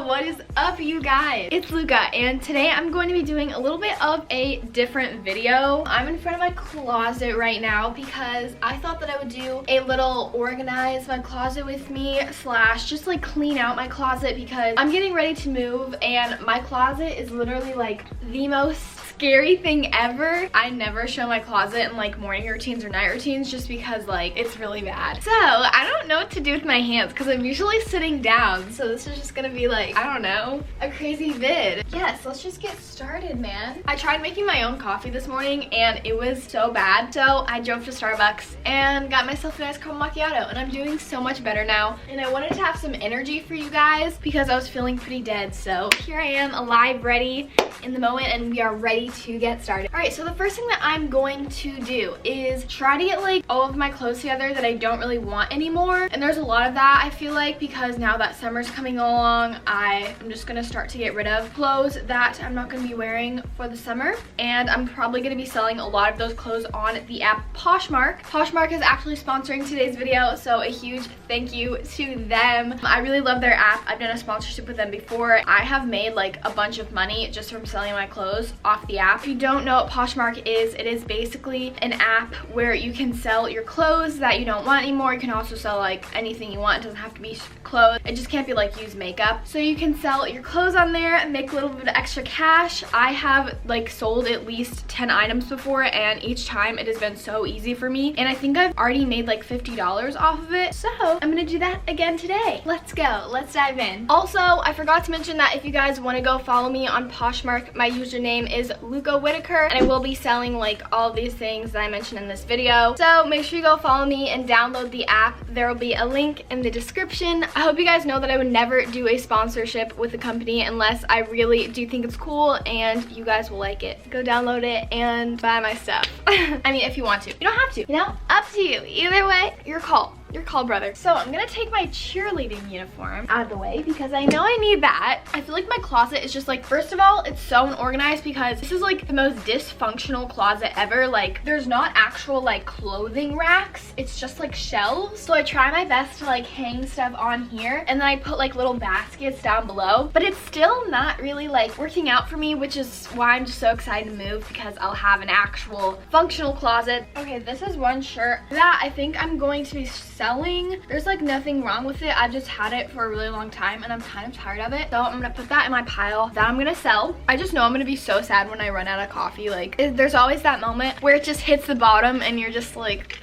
What is up, you guys? It's Luca, and today I'm going to be doing a little bit of a different video. I'm in front of my closet right now because I thought that I would do a little organize my closet with me slash just like clean out my closet because I'm getting ready to move and my closet is literally like the most scary thing ever. I never show my closet in like morning routines or night routines just because like it's really bad. So I don't know what to do with my hands because I'm usually sitting down. So this is just gonna be like, I don't know, a crazy vid. Yes, let's just get started, man. I tried making my own coffee this morning and it was so bad. So I drove to Starbucks and got myself a nice caramel macchiato and I'm doing so much better now. And I wanted to have some energy for you guys because I was feeling pretty dead. So here I am, alive, ready in the moment, and we are ready to get started. All right, so the first thing that I'm going to do is try to get like all of my clothes together that I don't really want anymore. And there's a lot of that, I feel like, because now that summer's coming along, I'm just gonna start to get rid of clothes that I'm not gonna be wearing for the summer. And I'm probably gonna be selling a lot of those clothes on the app Poshmark. Poshmark is actually sponsoring today's video, so a huge thank you to them. I really love their app. I've done a sponsorship with them before. I have made like a bunch of money just from selling my clothes off the app. If you don't know what Poshmark is, it is basically an app where you can sell your clothes that you don't want anymore. You can also sell like anything you want. It doesn't have to be clothes. It just can't be like used makeup. So you can sell your clothes on there and make a little bit of extra cash. I have like sold at least 10 items before and each time it has been so easy for me. And I think I've already made like $50 off of it. So I'm gonna do that again today. Let's go. Let's dive in. Also, I forgot to mention that if you guys want to go follow me on Poshmark, my username is Luca Whitaker, and I will be selling like all of these things that I mentioned in this video. So make sure you go follow me and download the app. There will be a link in the description. I hope you guys know that I would never do a sponsorship with a company unless I really do think it's cool and you guys will like it. Go download it and buy my stuff. I mean, if you want to. You don't have to, you know? Up to you. Either way, your call. Your call, brother. So I'm gonna take my cheerleading uniform out of the way because I know I need that. I feel like my closet is just like, first of all, it's so unorganized because this is like the most dysfunctional closet ever. Like there's not actual like clothing racks. It's just like shelves. So I try my best to like hang stuff on here and then I put like little baskets down below, but it's still not really like working out for me, which is why I'm just so excited to move because I'll have an actual functional closet. Okay, this is one shirt that I think I'm going to be selling. There's like nothing wrong with it. I've just had it for a really long time and I'm kind of tired of it. So I'm gonna put that in my pile that I'm gonna sell. I just know I'm gonna be so sad when I run out of coffee. Like there's always that moment where it just hits the bottom and you're just like,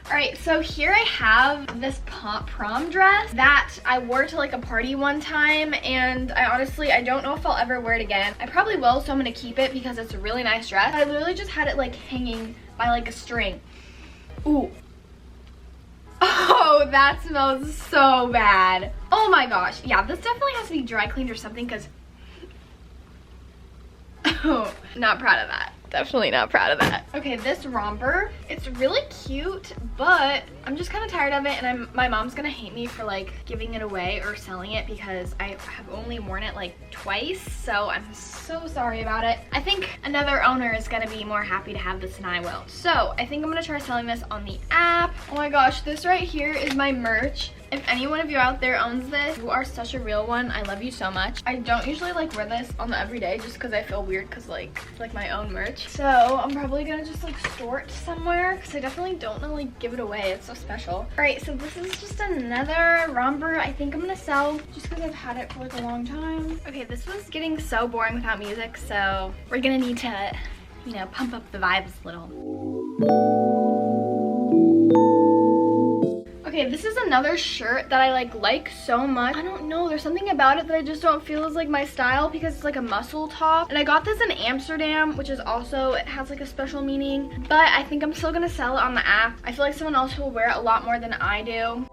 all right, so here I have this prom dress that I wore to like a party one time and I don't know if I'll ever wear it again. I probably will, so I'm gonna keep it because it's a really nice dress. I literally just had it like hanging by like a string. Ooh. Oh, that smells so bad. Oh my gosh. Yeah, this definitely has to be dry cleaned or something because oh, not proud of that. Definitely not proud of that. Okay, this romper, it's really cute, but I'm just kind of tired of it and my mom's gonna hate me for like giving it away or selling it because I have only worn it like twice, so I'm so sorry about it. I think another owner is gonna be more happy to have this than I will. So I think I'm gonna try selling this on the app. Oh my gosh, this right here is my merch. If any one of you out there owns this, you are such a real one. I love you so much. I don't usually like wear this on the everyday just because I feel weird because like it's like my own merch. So I'm probably gonna just like store it somewhere because I definitely don't want to like give it away. It's so special. All right, so this is just another romper I think I'm gonna sell just because I've had it for like a long time. Okay, this was getting so boring without music, so we're gonna need to, you know, pump up the vibes a little. Okay, this is another shirt that I like so much. I don't know, there's something about it that I just don't feel is like my style because it's like a muscle top. And I got this in Amsterdam, which is also, it has like a special meaning. But I think I'm still gonna sell it on the app. I feel like someone else will wear it a lot more than I do.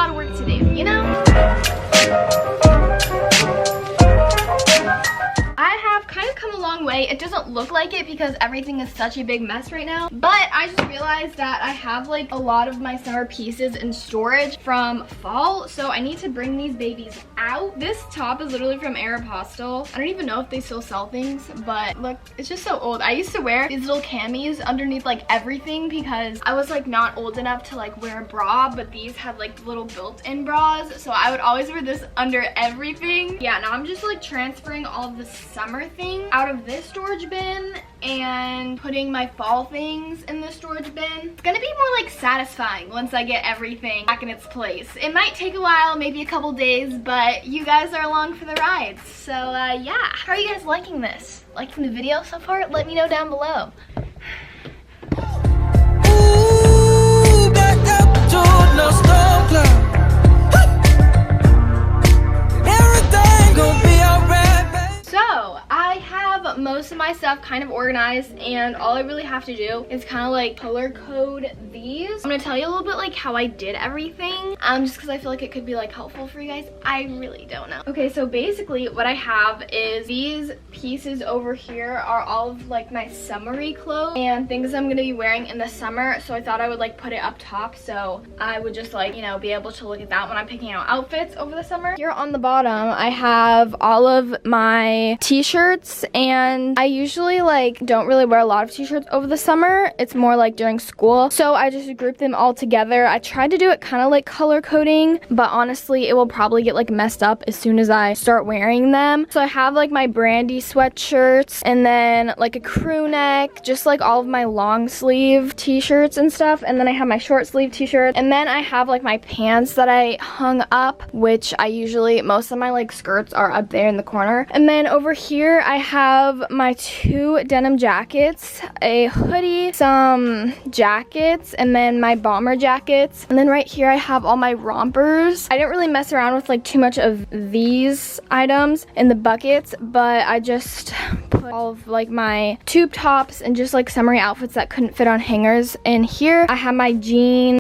lot of work to do, you know? I have kind of come a long way. It doesn't look like it because everything is such a big mess right now, but I just realized that I have like a lot of my summer pieces in storage from fall, so I need to bring these babies out. This top is literally from Aeropostale. I don't even know if they still sell things, but look, it's just so old. I used to wear these little camis underneath like everything because I was like not old enough to like wear a bra, but these had like little built-in bras, so I would always wear this under everything. Yeah, now I'm just like transferring all of the summer things out of this storage bin and putting my fall things in the storage bin. It's gonna be more like satisfying once I get everything back in its place. It might take a while, maybe a couple days, but you guys are along for the ride. So yeah, how are you guys liking this? Liking the video so far? Let me know down below. Ooh, back up to no storm cloud. Everything gonna be alright, babe. So I have most of my stuff kind of organized, and all I really have to do is kind of like color code these. I'm gonna tell you a little bit like how I did everything, just because I feel like it could be like helpful for you guys. I really don't know. Okay, so basically what I have is these pieces over here are all of like my summery clothes and things I'm gonna be wearing in the summer, so I thought I would like put it up top so I would just like, you know, be able to look at that when I'm picking out outfits over the summer. Here on the bottom I have all of my t-shirts, and I usually like don't really wear a lot of t-shirts over the summer. It's more like during school, so I just grouped them all together. I tried to do it kind of like color coding, but honestly it will probably get like messed up as soon as I start wearing them. So I have like my Brandy sweatshirts, and then like a crew neck, just like all of my long sleeve t-shirts and stuff, and then I have my short sleeve t-shirts, and then I have like my pants that I hung up, which I usually, most of my like skirts are up there in the corner. And then over here I have my 2 denim jackets, a hoodie, some jackets, and then my bomber jackets. And then right here I have all my rompers. I didn't really mess around with like too much of these items in the buckets, but I just put all of like my tube tops and just like summery outfits that couldn't fit on hangers in here. I have my jean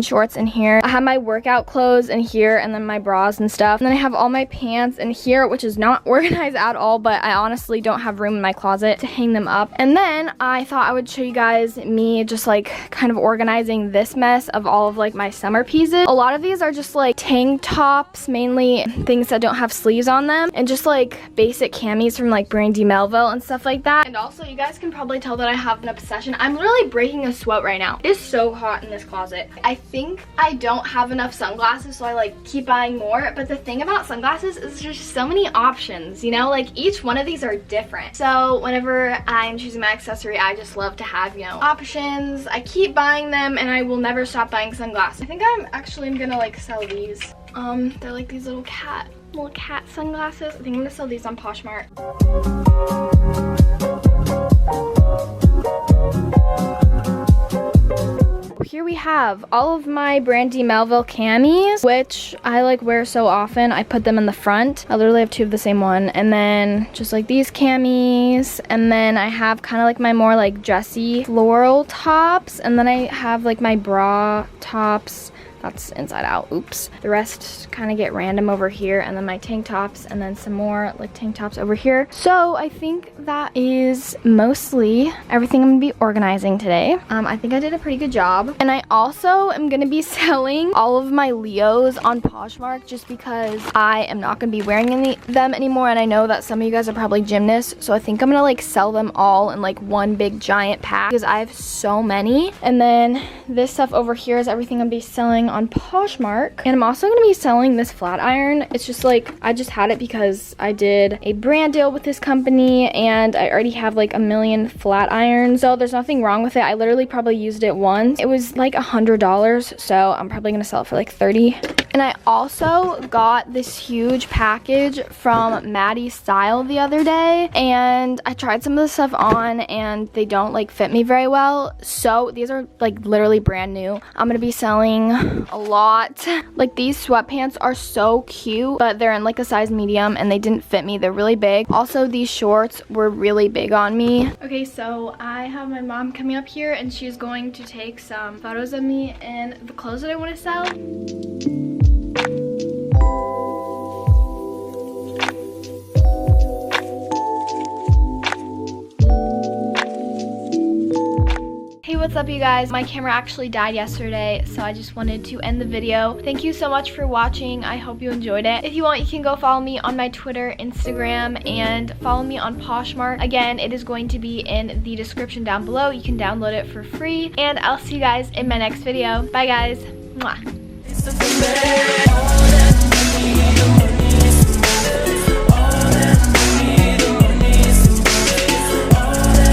shorts in here. I have my workout clothes in here, and then my bras and stuff. And then I have all my pants in here, which is not organized at all, but I honestly don't have room in my closet to hang them up. And then I thought I would show you guys me just like kind of organizing this mess of all of like my summer pieces. A lot of these are just like tank tops, mainly things that don't have sleeves on them, and just like basic camis from like Brandy Melville and stuff like that. And also you guys can probably tell that I have an obsession. I'm literally breaking a sweat right now. It is so hot in this closet. I think I don't have enough sunglasses, so I like keep buying more, but the thing about sunglasses is there's so many options, you know, like each one of these are different. So whenever I'm choosing my accessory, I just love to have, you know, options. I keep buying them, and I will never stop buying sunglasses. I think I'm gonna like sell these. They're like these little cat sunglasses. I think I'm gonna sell these on Poshmark. Here we have all of my Brandy Melville camis, which I like wear so often. I put them in the front. I literally have 2 of the same one. And then just like these camis. And then I have kind of like my more like dressy floral tops. And then I have like my bra tops. That's inside out, oops. The rest kind of get random over here, and then my tank tops, and then some more like tank tops over here. So I think that is mostly everything I'm gonna be organizing today. I think I did a pretty good job. And I also am gonna be selling all of my Leos on Poshmark just because I am not gonna be wearing them anymore, and I know that some of you guys are probably gymnasts, so I think I'm gonna like sell them all in like one big giant pack because I have so many. And then this stuff over here is everything I'm gonna be selling on Poshmark. And I'm also gonna be selling this flat iron. It's just like, I just had it because I did a brand deal with this company, and I already have like a million flat irons, so there's nothing wrong with it. I literally probably used it once. It was like $100, so I'm probably gonna sell it for like 30. And I also got this huge package from Maddie Style the other day, and I tried some of the stuff on and they don't like fit me very well, so these are like literally brand new. I'm gonna be selling a lot. Like these sweatpants are so cute, but they're in like a size medium and they didn't fit me. They're really big. Also, these shorts were really big on me. Okay, so I have my mom coming up here, and she's going to take some photos of me and the clothes that I want to sell. what's up, you guys. My camera actually died yesterday, so I just wanted to end the video. Thank you so much for watching. I hope you enjoyed it. If you want, you can go follow me on my Twitter, Instagram, and follow me on Poshmark. Again, it is going to be in the description down below. You can download it for free, and I'll see you guys in my next video. Bye, guys. Mwah.